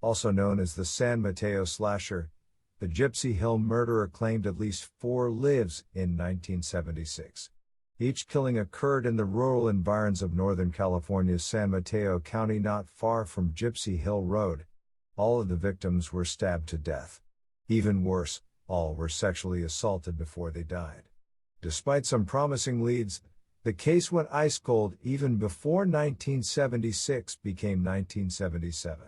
Also known as the San Mateo Slasher, the Gypsy Hill murderer claimed at least 4 lives in 1976. Each killing occurred in the rural environs of Northern California's San Mateo County, not far from Gypsy Hill Road. All of the victims were stabbed to death. Even worse, all were sexually assaulted before they died. Despite some promising leads, the case went ice cold even before 1976 became 1977.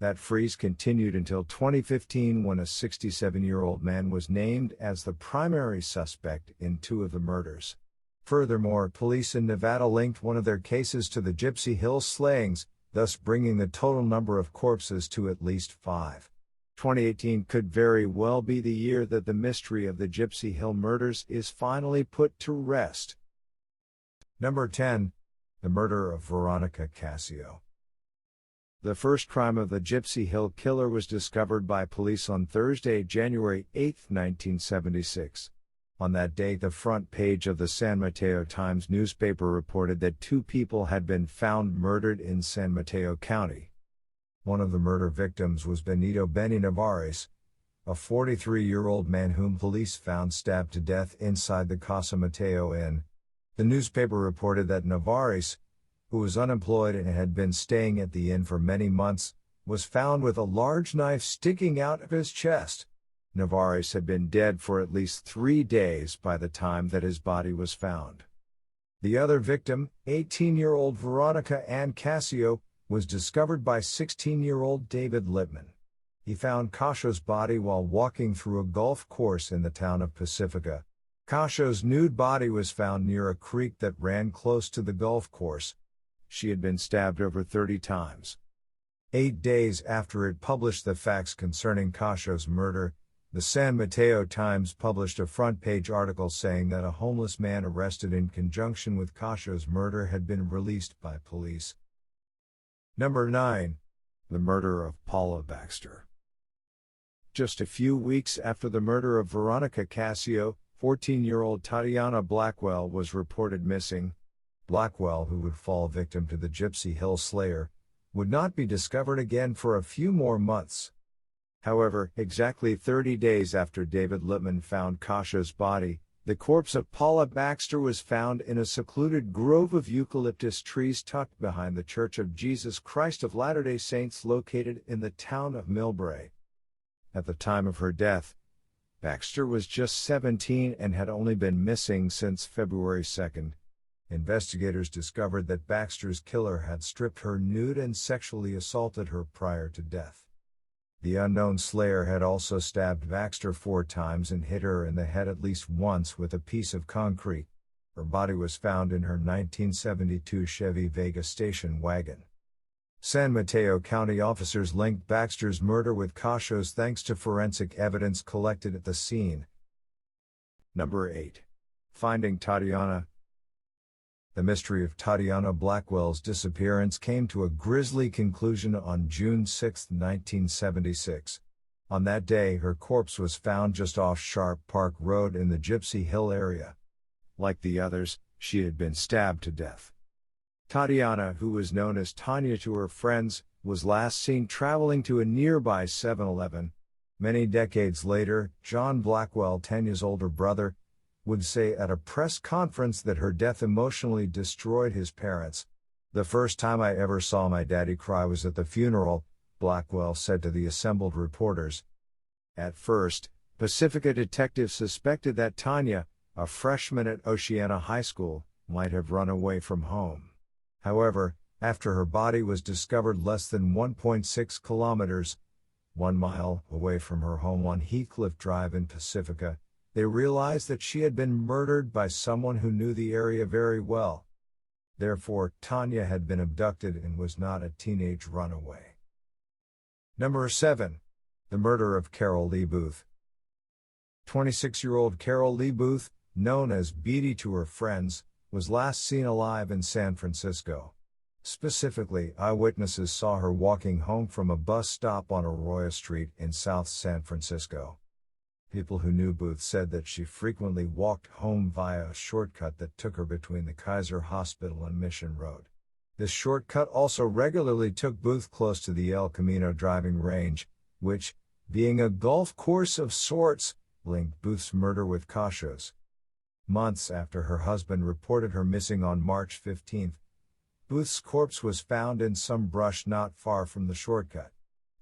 That freeze continued until 2015, when a 67-year-old man was named as the primary suspect in 2 of the murders. Furthermore, police in Nevada linked one of their cases to the Gypsy Hill slayings, thus bringing the total number of corpses to at least 5. 2018 could very well be the year that the mystery of the Gypsy Hill murders is finally put to rest. Number 10. The murder of Veronica Cascio. The first crime of the Gypsy Hill killer was discovered by police on Thursday, January 8, 1976. On that day, the front page of the San Mateo Times newspaper reported that 2 people had been found murdered in San Mateo County. One of the murder victims was Benito Benny Nevares, a 43-year-old man whom police found stabbed to death inside the Casa Mateo Inn. The newspaper reported that Nevares, who was unemployed and had been staying at the inn for many months, was found with a large knife sticking out of his chest. Nevares had been dead for at least 3 days by the time that his body was found. The other victim, 18-year-old Veronica Ann Cascio, was discovered by 16-year-old David Lippman. He found Caccio's body while walking through a golf course in the town of Pacifica. Caccio's nude body was found near a creek that ran close to the golf course. She had been stabbed over 30 times. 8 days after it published the facts concerning Caccio's murder, the San Mateo Times published a front-page article saying that a homeless man arrested in conjunction with Caccio's murder had been released by police. Number 9. The murder of Paula Baxter. Just a few weeks after the murder of Veronica Cascio, 14-year-old Tatiana Blackwell was reported missing. Blackwell, who would fall victim to the Gypsy Hill Slayer, would not be discovered again for a few more months. However, exactly 30 days after David Lippman found Caccio's body, the corpse of Paula Baxter was found in a secluded grove of eucalyptus trees tucked behind the Church of Jesus Christ of Latter-day Saints located in the town of Millbrae. At the time of her death, Baxter was just 17 and had only been missing since February 2. Investigators discovered that Baxter's killer had stripped her nude and sexually assaulted her prior to death. The unknown slayer had also stabbed Baxter 4 times and hit her in the head at least once with a piece of concrete. Her body was found in her 1972 Chevy Vega station wagon. San Mateo County officers linked Baxter's murder with Caccio's thanks to forensic evidence collected at the scene. Number 8. Finding Tatiana. The mystery of Tatiana Blackwell's disappearance came to a grisly conclusion on June 6, 1976. On that day, her corpse was found just off Sharp Park Road in the Gypsy Hill area. Like the others, she had been stabbed to death. Tatiana, who was known as Tanya to her friends, was last seen traveling to a nearby 7-Eleven. Many decades later, John Blackwell, Tanya's older brother, would say at a press conference that her death emotionally destroyed his parents. "The first time I ever saw my daddy cry was at the funeral," Blackwell said to the assembled reporters. At first, Pacifica detectives suspected that Tanya, a freshman at Oceana High School, might have run away from home. However, after her body was discovered less than 1.6 kilometers, 1 mile, away from her home on Heathcliff Drive in Pacifica, they realized that she had been murdered by someone who knew the area very well. Therefore, Tanya had been abducted and was not a teenage runaway. Number 7. The murder of Carol Lee Booth. 26-year-old Carol Lee Booth, known as Beatty to her friends, was last seen alive in San Francisco. Specifically, eyewitnesses saw her walking home from a bus stop on Arroyo Street in South San Francisco. People who knew Booth said that she frequently walked home via a shortcut that took her between the Kaiser Hospital and Mission Road. This shortcut also regularly took Booth close to the El Camino driving range, which, being a golf course of sorts, linked Booth's murder with Caucho's. Months after her husband reported her missing on March 15, Booth's corpse was found in some brush not far from the shortcut.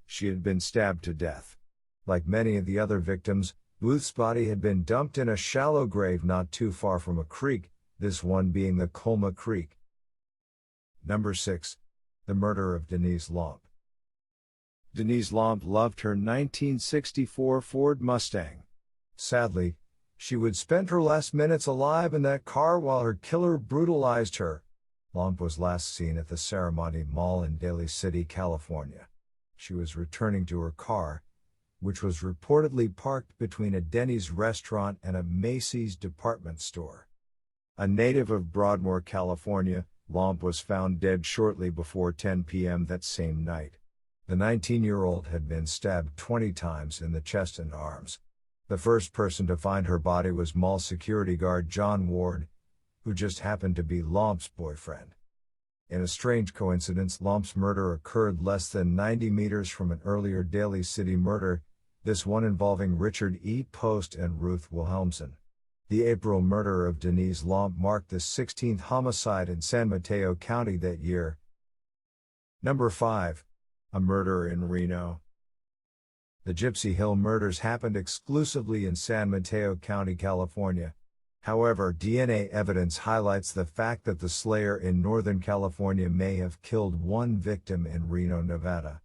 She had been stabbed to death. Like many of the other victims, Booth's body had been dumped in a shallow grave not too far from a creek, this one being the Colma Creek. Number 6. The murder of Denise Lomp. Denise Lomp loved her 1964 Ford Mustang. Sadly, she would spend her last minutes alive in that car while her killer brutalized her. Lomp was last seen at the Serramonte Mall in Daly City, California. She was returning to her car, which was reportedly parked between a Denny's restaurant and a Macy's department store. A native of Broadmoor, California, Lomp was found dead shortly before 10 p.m. that same night. The 19-year-old had been stabbed 20 times in the chest and arms. The first person to find her body was mall security guard John Ward, who just happened to be Lomp's boyfriend. In a strange coincidence, Lomp's murder occurred less than 90 meters from an earlier Daly City murder, this one involving Richard E. Post and Ruth Wilhelmsen. The April murder of Denise Lomp marked the 16th homicide in San Mateo County that year. Number 5. A murder in Reno. The Gypsy Hill murders happened exclusively in San Mateo County, California. However, DNA evidence highlights the fact that the slayer in Northern California may have killed one victim in Reno, Nevada.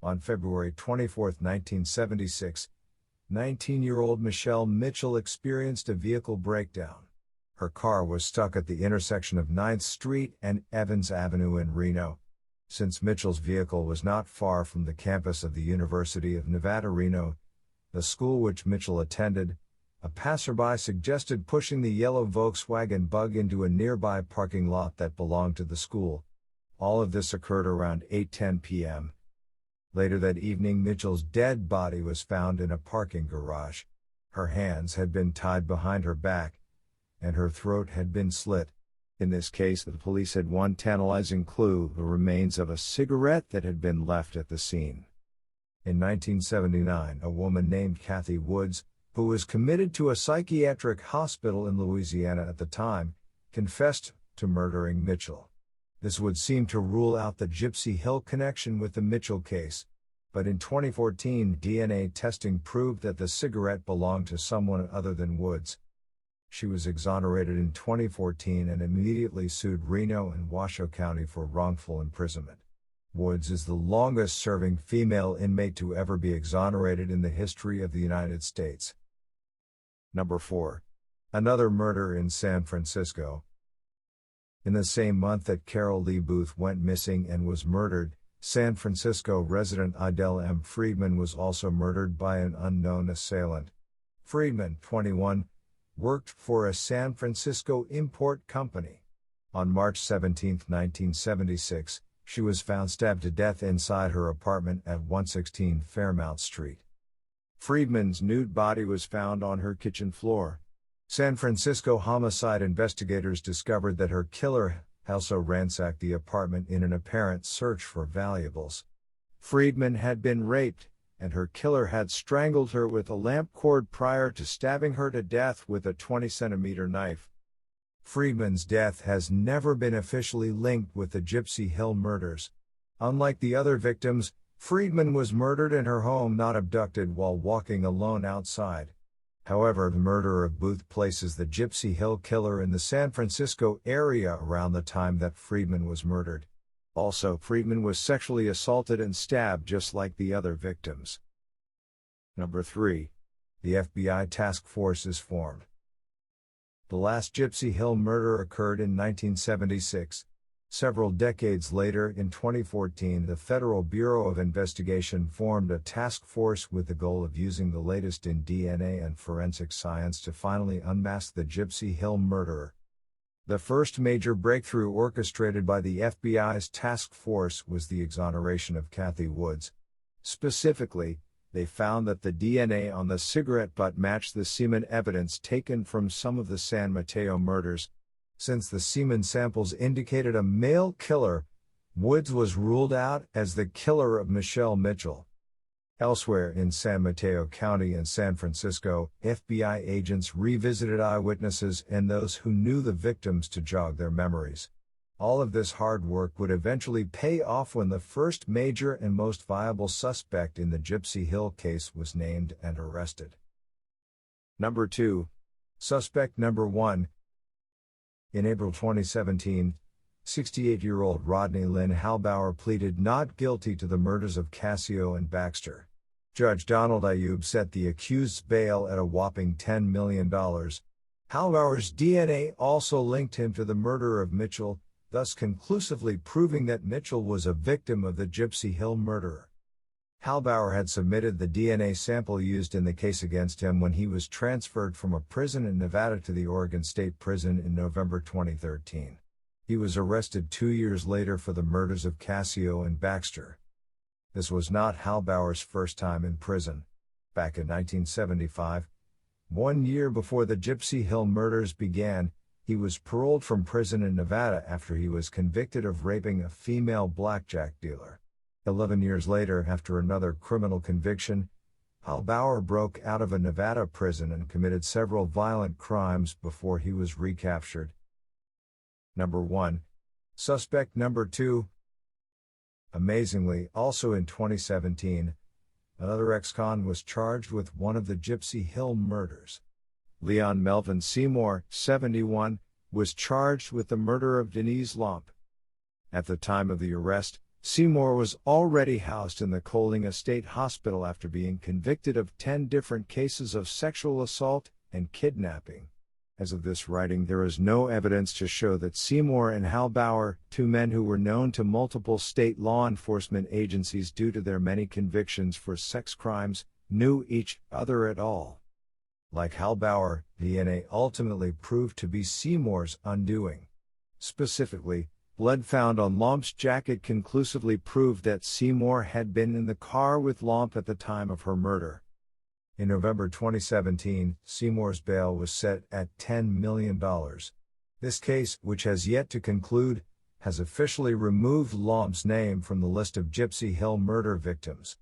On February 24, 1976, 19-year-old Michelle Mitchell experienced a vehicle breakdown. Her car was stuck at the intersection of 9th Street and Evans Avenue in Reno. Since Mitchell's vehicle was not far from the campus of the University of Nevada, Reno, the school which Mitchell attended, a passerby suggested pushing the yellow Volkswagen Bug into a nearby parking lot that belonged to the school. All of this occurred around 8:10 p.m. Later that evening, Mitchell's dead body was found in a parking garage. Her hands had been tied behind her back, and her throat had been slit. In this case, the police had one tantalizing clue: the remains of a cigarette that had been left at the scene. In 1979, a woman named Kathy Woods, who was committed to a psychiatric hospital in Louisiana at the time, confessed to murdering Mitchell. This would seem to rule out the Gypsy Hill connection with the Mitchell case, but in 2014 DNA testing proved that the cigarette belonged to someone other than Woods. She was exonerated in 2014 and immediately sued Reno and Washoe County for wrongful imprisonment. Woods is the longest-serving female inmate to ever be exonerated in the history of the United States. Number 4. Another murder in San Francisco. In the same month that Carol Lee Booth went missing and was murdered, San Francisco resident Idell M. Friedman was also murdered by an unknown assailant. Friedman, 21, worked for a San Francisco import company. On March 17, 1976, she was found stabbed to death inside her apartment at 116 Fairmount Street. Friedman's nude body was found on her kitchen floor. San Francisco homicide investigators discovered that her killer also ransacked the apartment in an apparent search for valuables. Friedman had been raped, and her killer had strangled her with a lamp cord prior to stabbing her to death with a 20-centimeter knife. Friedman's death has never been officially linked with the Gypsy Hill murders. Unlike the other victims, Friedman was murdered in her home, not abducted while walking alone outside. However, the murder of Booth places the Gypsy Hill killer in the San Francisco area around the time that Friedman was murdered. Also, Friedman was sexually assaulted and stabbed just like the other victims. Number 3. The FBI task force is formed. The last Gypsy Hill murder occurred in 1976. Several decades later, in 2014, the Federal Bureau of Investigation formed a task force with the goal of using the latest in DNA and forensic science to finally unmask the Gypsy Hill murderer. The first major breakthrough orchestrated by the FBI's task force was the exoneration of Kathy Woods. Specifically, they found that the DNA on the cigarette butt matched the semen evidence taken from some of the San Mateo murders. Since the semen samples indicated a male killer, Woods was ruled out as the killer of Michelle Mitchell. Elsewhere in San Mateo County and San Francisco, FBI agents revisited eyewitnesses and those who knew the victims to jog their memories. All of this hard work would eventually pay off when the first major and most viable suspect in the Gypsy Hill case was named and arrested. Number 2. Suspect number 1. In April 2017, 68-year-old Rodney Lynn Halbauer pleaded not guilty to the murders of Cascio and Baxter. Judge Donald Ayub set the accused's bail at a whopping $10 million. Halbauer's DNA also linked him to the murder of Mitchell, thus conclusively proving that Mitchell was a victim of the Gypsy Hill murderer. Halbauer had submitted the DNA sample used in the case against him when he was transferred from a prison in Nevada to the Oregon State Prison in November 2013. He was arrested 2 years later for the murders of Cascio and Baxter. This was not Halbauer's first time in prison. Back in 1975, 1 year before the Gypsy Hill murders began, he was paroled from prison in Nevada after he was convicted of raping a female blackjack dealer. 11 years later, after another criminal conviction, Halbauer broke out of a Nevada prison and committed several violent crimes before he was recaptured. Number 1. Suspect number 2. Amazingly, also in 2017, another ex-con was charged with one of the Gypsy Hill murders. Leon Melvin Seymour, 71, was charged with the murder of Denise Lomp. At the time of the arrest, Seymour was already housed in the Coalinga State Hospital after being convicted of 10 different cases of sexual assault and kidnapping. As of this writing, there is no evidence to show that Seymour and Halbauer, two men who were known to multiple state law enforcement agencies due to their many convictions for sex crimes, knew each other at all. Like Halbauer, DNA ultimately proved to be Seymour's undoing. Specifically, blood found on Lomp's jacket conclusively proved that Seymour had been in the car with Lomp at the time of her murder. In November 2017, Seymour's bail was set at $10 million. This case, which has yet to conclude, has officially removed Lomp's name from the list of Gypsy Hill murder victims.